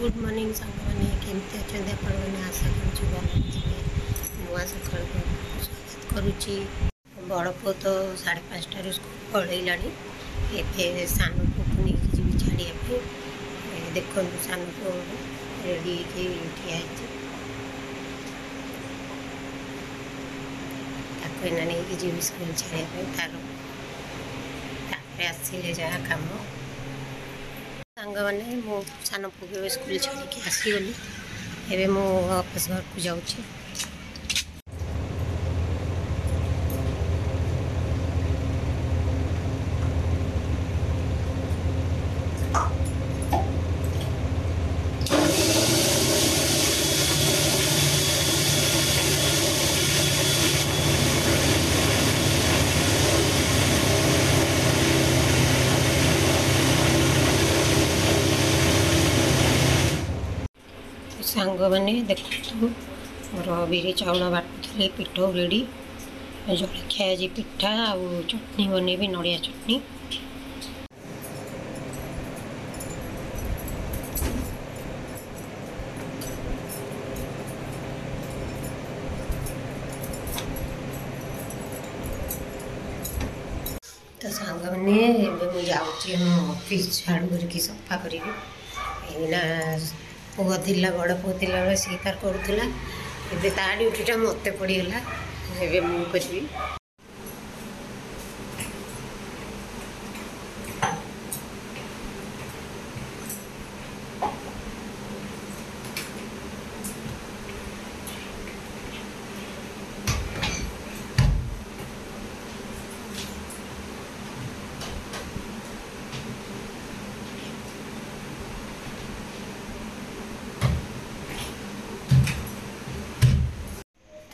Good morning सांग मैंने केमती अच्छा आपने आशा करें नुआ सका स्वागत करुच्ची बड़ पु तो 5:30 स्कूल पढ़ेला ए सान पु को नहीं जी छाड़िया देखो सान पु रेडी ठिया नहीं जी स्कूल छाड़िया तार आसिले जहाँ कम सांग मैंने मो सान पु स्कूल छाड़ी आसीगली एवं मो ऑफिस घर को जाऊँगी सांग मैंने देखो मोर बिरी चाउल बाटुली पिठ रेडी जलखिया आज पिठा आ चटनी बनैबी नड़िया चटनी तो सांग मैंने जाऊँगी ऑफिस झाड़ू करके सफा करी पुआ थिला बड़ पुआ थिला बेले सी तार करूला ए ता ड्यूटीटा मत पड़गला ए मु करी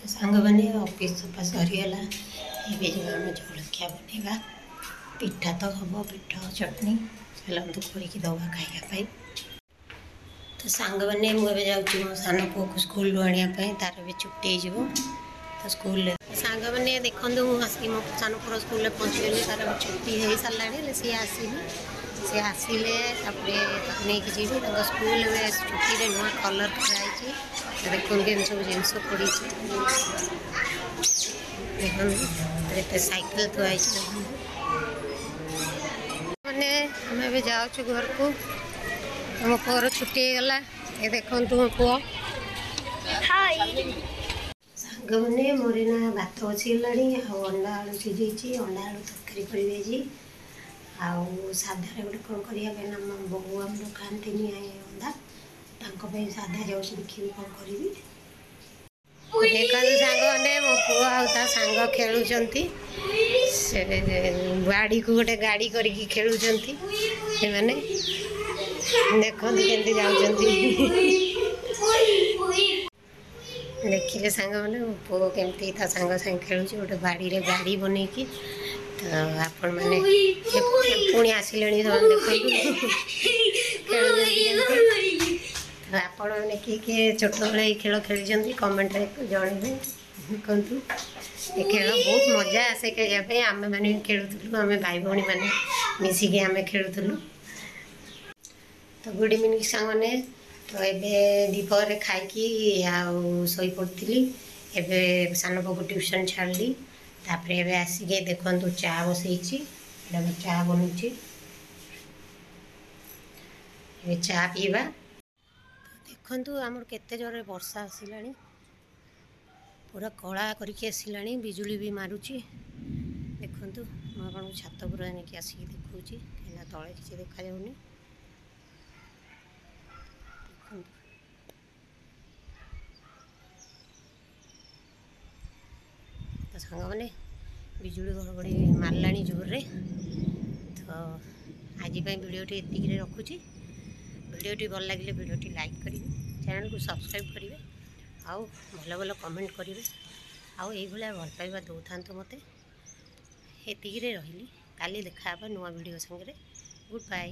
सांग मैंने ऑफिस सफा सरीगला ये जो आम जलखिया बनवा पिठा तो हम पिठ चटनी चलतु करके दवा खाइापी तो सांग मैंने मुझे जाऊँगी मो सान पु को स्कूल आने तार भी छुट्टी हो तो स्कूल सांग मैंने देखो आसिक मो सान पुर स्कूल पहुँचीगली तार छुट्टी हो सारे सी सी आसिले नहीं जी स्कूल में छुट्टी नुआ कलर कराई देखो सब जिनस पड़ी देखो साइकिल थुआई मैंने हमें जाऊँ घर को मो पुअर छुट्टी गला ये देखो मो पुआ सांग मैंने मोर ना भात बचीगला अंडा आलू सीझे अंडा आलू तरकारी करेंगे आउ साधार गोटे कौन करने बहु आम खाती अंडा साधा जाऊँ देखी कौन करी देखो सांग मैंने मो पुआ आ सांग खेलुं बाड़ी को गोटे गाड़ी करके खेलुं मैंने देखो केमती जाऊँ देखिले सांग मैंने मो पु केमती था सांग सांग खेलुँ गोटे बाड़ी रे गाड़ी बन तो आपण मैंने पुणी आसिले देखो तो आपण मैंने किए छोट बेले खेल खेली कमेंट जनइबे देखु ये खेल बहुत मजा आसे खेलने आम मैंने खेलुलु आम भाई भौणी मैंने मिसिकी आम खेलुलु तो गुड इवनिंग सांग मैंने तो ये दीपहर खाई शई पड़ी एवं सान पु ट्यूशन छाड़ी तापर ए आसिक देखो चा बसई चा बनुची चा पीवा देखु आमर केते जोरे वर्षा आसला पूरा कला करके आसला बिजुली भी मारुची देखु मुझे छात पूरा नहीं आसिक देखा कहीं तले किसी देखा जाऊनी तो सांग मैंने बिजुली घड़घड़ी मारला जोर रे तो आज भिडियोटी एतिक रखुची भिडियोटी भल लगे भिडियोटी लाइक करेंगे चैनल को सब्सक्राइब करेंगे आउ भल भल कमेंट करेंगे आउ ये भल पाइबा दौ था मत एतिक रही काली देखा नुआ भिडियो संगे गुड बाय।